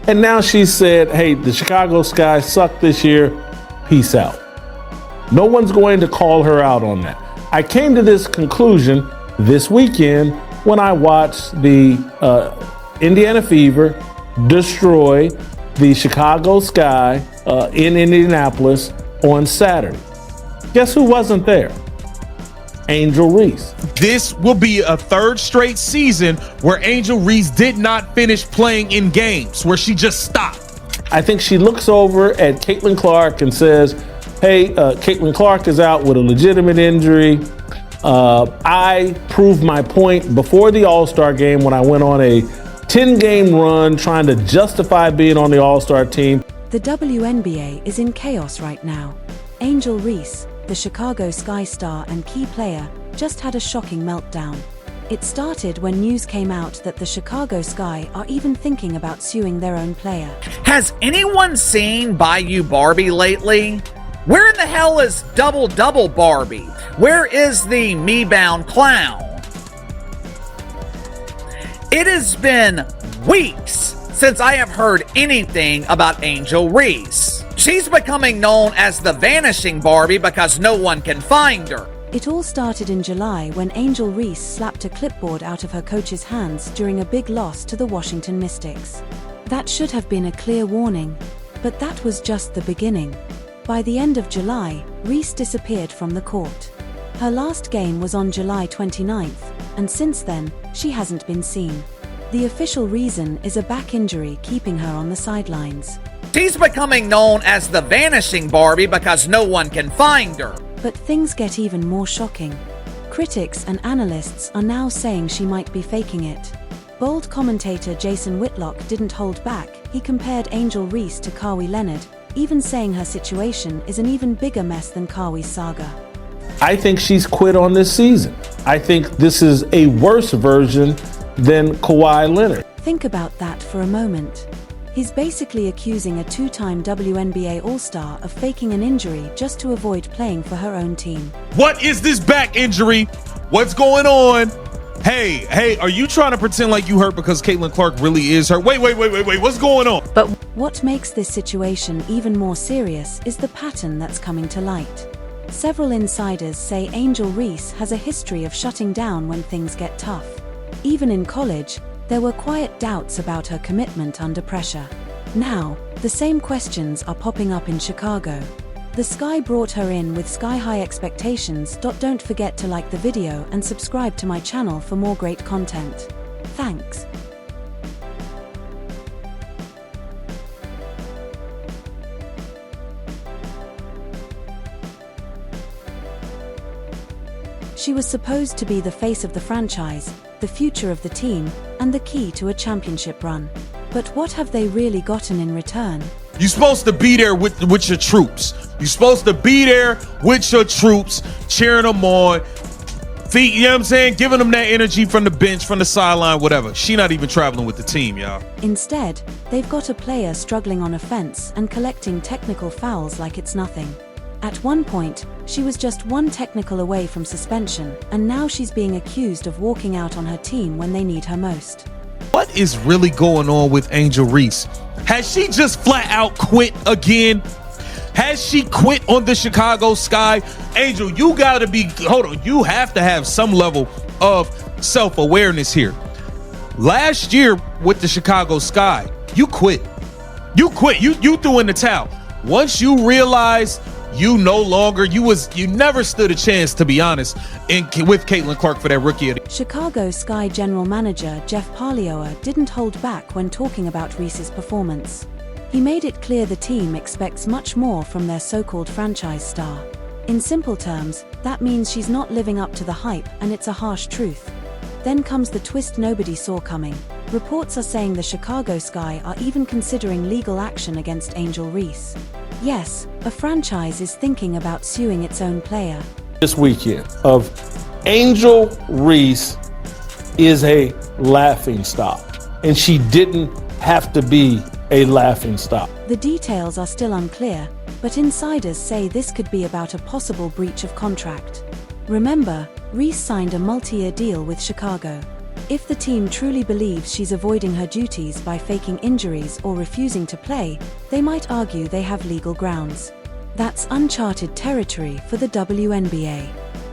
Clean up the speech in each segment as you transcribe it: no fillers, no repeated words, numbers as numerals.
And now she said, hey, the Chicago Sky sucked this year. Peace out. No one's going to call her out on that. I came to this conclusion this weekend when I watched the Indiana Fever destroy the Chicago Sky in Indianapolis on Saturday. Guess who wasn't there? Angel Reese. This will be a third straight season where Angel Reese did not finish playing in games, where she just stopped. I think she looks over at Caitlin Clark and says, hey, Caitlin Clark is out with a legitimate injury. I proved my point before the All-Star game when I went on a 10-game run trying to justify being on the All-Star team. The WNBA is in chaos right now. Angel Reese, the Chicago Sky star and key player, just had a shocking meltdown. It started when news came out that the Chicago Sky are even thinking about suing their own player. Has anyone seen Bayou Barbie lately? Where in the hell is Double Double Barbie? Where is the me-bound clown? It has been weeks since I have heard anything about Angel Reese. She's becoming known as the Vanishing Barbie because no one can find her. It all started in July when Angel Reese slapped a clipboard out of her coach's hands during a big loss to the Washington Mystics. That should have been a clear warning, but that was just the beginning. By the end of July, Reese disappeared from the court. Her last game was on July 29th, and since then, she hasn't been seen. The official reason is a back injury keeping her on the sidelines. She's becoming known as the Vanishing Barbie because no one can find her. But things get even more shocking. Critics and analysts are now saying she might be faking it. Bold commentator Jason Whitlock didn't hold back. He compared Angel Reese to Kawhi Leonard, even saying her situation is an even bigger mess than Kawhi's saga. I think she's quit on this season. I think this is a worse version than Kawhi Leonard. Think about that for a moment. He's basically accusing a two-time WNBA All-Star of faking an injury just to avoid playing for her own team. What is this back injury? What's going on? Hey, are you trying to pretend like you hurt because Caitlin Clark really is hurt? Wait, what's going on? But what makes this situation even more serious is the pattern that's coming to light. Several insiders say Angel Reese has a history of shutting down when things get tough. Even in college, there were quiet doubts about her commitment under pressure. Now, the same questions are popping up in Chicago. The Sky brought her in with sky-high expectations. Don't forget to like the video and subscribe to my channel for more great content. Thanks. She was supposed to be the face of the franchise, the future of the team, and the key to a championship run. But what have they really gotten in return? You're supposed to be there with your troops. You're supposed to be there with your troops, cheering them on, you know what I'm saying? Giving them that energy from the bench, from the sideline, whatever. She not even traveling with the team, y'all. Instead, they've got a player struggling on a fence and collecting technical fouls like it's nothing. At one point, she was just one technical away from suspension, and now she's being accused of walking out on her team when they need her most. What is really going on with Angel Reese? Has she just flat out quit again? Has she quit on the Chicago Sky? Angel, you gotta be, you have to have some level of self-awareness here. Last year with the Chicago Sky, you quit. You threw in the towel. Once you realize you never stood a chance, to be honest, with Caitlin Clark for that rookie. Chicago Sky general manager Jeff Pagliuca didn't hold back when talking about Reese's performance. He made it clear the team expects much more from their so-called franchise star. In simple terms, that means she's not living up to the hype, and it's a harsh truth. Then comes the twist nobody saw coming. Reports are saying the Chicago Sky are even considering legal action against Angel Reese. Yes, a franchise is thinking about suing its own player. This weekend of Angel Reese is a laughingstock, and she didn't have to be a laughingstock. The details are still unclear, but insiders say this could be about a possible breach of contract. Remember, Reese signed a multi-year deal with Chicago. If the team truly believes she's avoiding her duties by faking injuries or refusing to play, they might argue they have legal grounds. That's uncharted territory for the WNBA.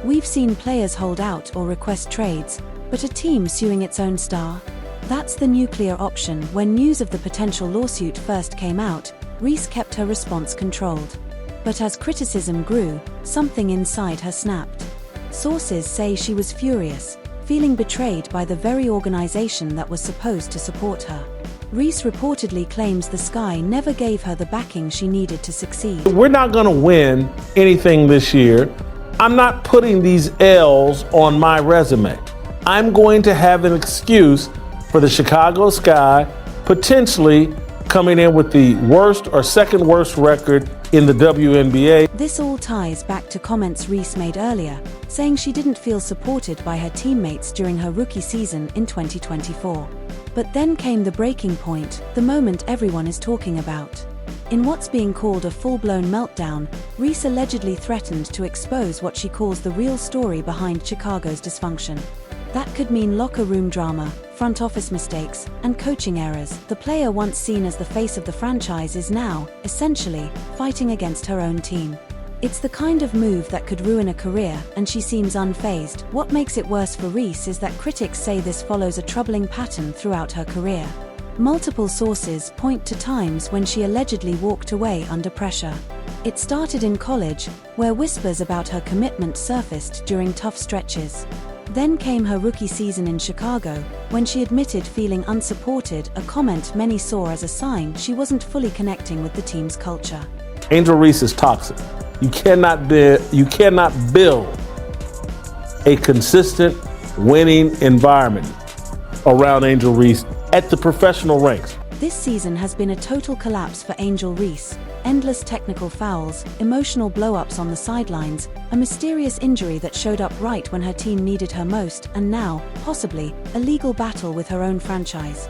We've seen players hold out or request trades, but a team suing its own star? That's the nuclear option. When news of the potential lawsuit first came out, Reese kept her response controlled. But as criticism grew, something inside her snapped. Sources say she was furious, feeling betrayed by the very organization that was supposed to support her. Reese reportedly claims the Sky never gave her the backing she needed to succeed. We're not going to win anything this year. I'm not putting these L's on my resume. I'm going to have an excuse for the Chicago Sky potentially coming in with the worst or second worst record in the WNBA. This all ties back to comments Reese made earlier, saying she didn't feel supported by her teammates during her rookie season in 2024. But then came the breaking point, the moment everyone is talking about. In what's being called a full-blown meltdown, Reese allegedly threatened to expose what she calls the real story behind Chicago's dysfunction. That could mean locker room drama, front office mistakes, and coaching errors. The player once seen as the face of the franchise is now, essentially, fighting against her own team. It's the kind of move that could ruin a career, and she seems unfazed. What makes it worse for Reese is that critics say this follows a troubling pattern throughout her career. Multiple sources point to times when she allegedly walked away under pressure. It started in college, where whispers about her commitment surfaced during tough stretches. Then came her rookie season in Chicago, when she admitted feeling unsupported, a comment many saw as a sign she wasn't fully connecting with the team's culture. Angel Reese is toxic. You cannot build a consistent winning environment around Angel Reese at the professional ranks. This season has been a total collapse for Angel Reese. Endless technical fouls, emotional blow-ups on the sidelines, a mysterious injury that showed up right when her team needed her most, and now, possibly, a legal battle with her own franchise.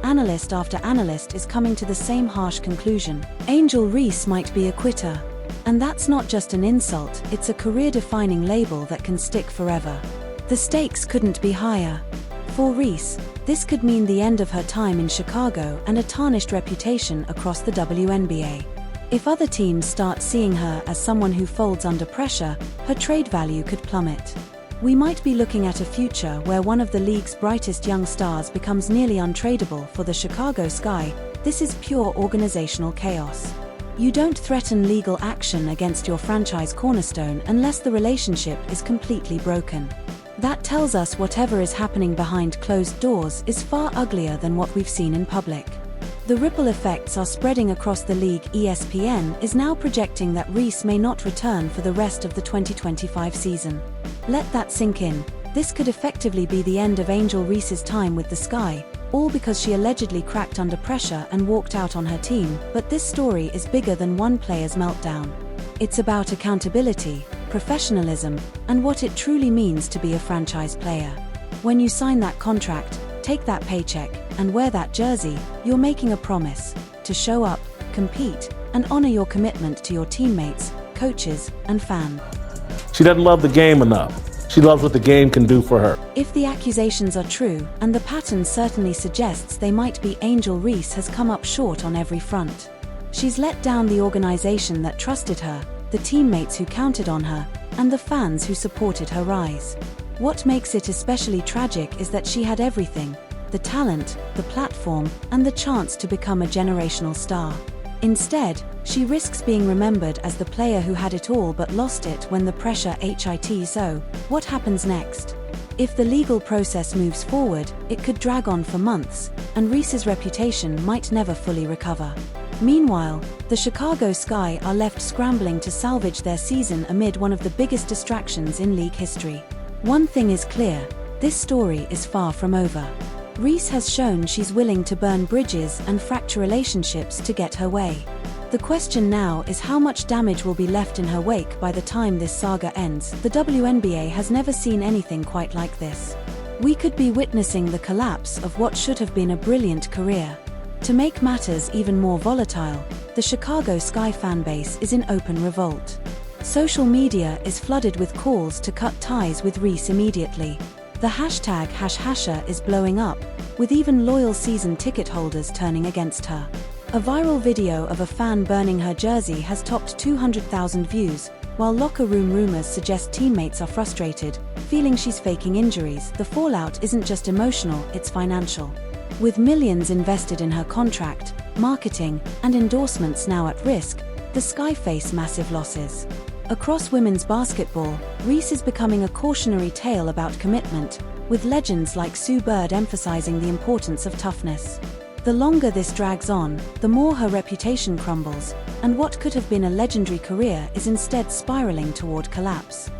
Analyst after analyst is coming to the same harsh conclusion. Angel Reese might be a quitter. And that's not just an insult, it's a career-defining label that can stick forever. The stakes couldn't be higher. For Reese, this could mean the end of her time in Chicago and a tarnished reputation across the WNBA. If other teams start seeing her as someone who folds under pressure, her trade value could plummet. We might be looking at a future where one of the league's brightest young stars becomes nearly untradeable. For the Chicago Sky, this is pure organizational chaos. You don't threaten legal action against your franchise cornerstone unless the relationship is completely broken. That tells us whatever is happening behind closed doors is far uglier than what we've seen in public. The ripple effects are spreading across the league. ESPN is now projecting that Reese may not return for the rest of the 2025 season. Let that sink in. This could effectively be the end of Angel Reese's time with the Sky, all because she allegedly cracked under pressure and walked out on her team. But this story is bigger than one player's meltdown. It's about accountability, professionalism, and what it truly means to be a franchise player. When you sign that contract, take that paycheck, and wear that jersey, you're making a promise to show up, compete, and honor your commitment to your teammates, coaches, and fans. She doesn't love the game enough. She loves what the game can do for her. If the accusations are true, and the pattern certainly suggests they might be, Angel Reese has come up short on every front. She's let down the organization that trusted her, the teammates who counted on her, and the fans who supported her rise. What makes it especially tragic is that she had everything: the talent, the platform, and the chance to become a generational star. Instead, she risks being remembered as the player who had it all but lost it when the pressure hit. So, what happens next? If the legal process moves forward, it could drag on for months, and Reese's reputation might never fully recover. Meanwhile, the Chicago Sky are left scrambling to salvage their season amid one of the biggest distractions in league history. One thing is clear: this story is far from over. Reese has shown she's willing to burn bridges and fracture relationships to get her way. The question now is how much damage will be left in her wake by the time this saga ends. The WNBA has never seen anything quite like this. We could be witnessing the collapse of what should have been a brilliant career. To make matters even more volatile, the Chicago Sky fanbase is in open revolt. Social media is flooded with calls to cut ties with Reese immediately. The hashtag #Hasha is blowing up, with even loyal season ticket holders turning against her. A viral video of a fan burning her jersey has topped 200,000 views, while locker room rumors suggest teammates are frustrated, feeling she's faking injuries. The fallout isn't just emotional, it's financial. With millions invested in her contract, marketing, and endorsements now at risk, the Sky face massive losses. Across women's basketball, Reese is becoming a cautionary tale about commitment, with legends like Sue Bird emphasizing the importance of toughness. The longer this drags on, the more her reputation crumbles, and what could have been a legendary career is instead spiraling toward collapse.